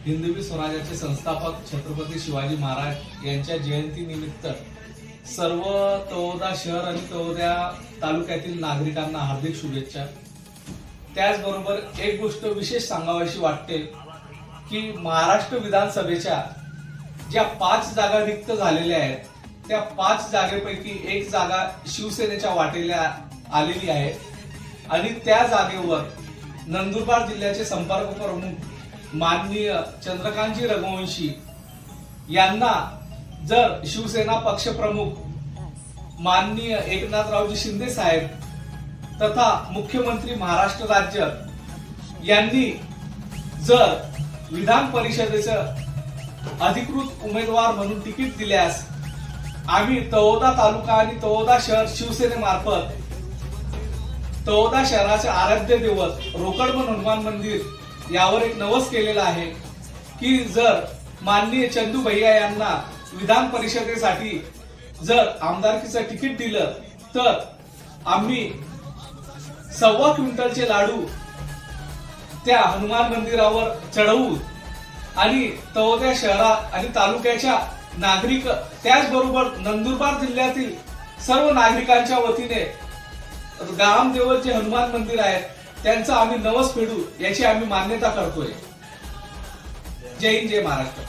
हिंदवी स्वराज्याचे संस्थापक छत्रपती शिवाजी महाराज यांच्या जयंतीनिमित्त सर्व तळोदा शहर आणि तळोदा तालुक्यातील नागरिकांना हार्दिक शुभेच्छा। त्याचबरोबर एक गोष्ट विशेष सांगावीशी वाटते की महाराष्ट्र विधानसभेच्या ज्या 5 जागा रिक्त झालेल्या आहेत त्या 5 जागेपैकी एक जागा शिवसेनेच्या वाटेला आलेली आहे आणि त्या जागेवर नंदुरबार जिल्ह्याचे संपर्क प्रमुख माननीय चंद्रकांतजी रघुवंशी यांना जर शिवसेना पक्षप्रमुख माननीय एकनाथरावजी शिंदे साहेब तथा मुख्यमंत्री महाराष्ट्र राज्य यांनी जर विधान परिषदेचं अधिकृत उमेदवार म्हणून तिकीट दिल्यास आम्ही तळोदा तालुका आणि तळोदा शहर शिवसेनेमार्फत तळोदा शहराचे आराध्य दैवत रोकडमन हनुमान मंदिर यावर एक नवस केलेला आहे की जर माननीय चंदू भैया यांना विधान परिषदेसाठी जर आमदारकीचं तिकीट दिलं तर आम्ही 1.25 क्विंटलचे लाडू त्या हनुमान मंदिरावर चढवू आणि तळोदा शहरात आणि तालुक्याच्या नागरिक त्याचबरोबर नंदुरबार जिल्ह्यातील सर्व नागरिकांच्या वतीने ग्रामदेवत जे हनुमान मंदिर आहेत त्यांचा आम्ही नवस फेडू याची आम्ही मान्यता करतोय। जय हिंद, जय महाराष्ट्र।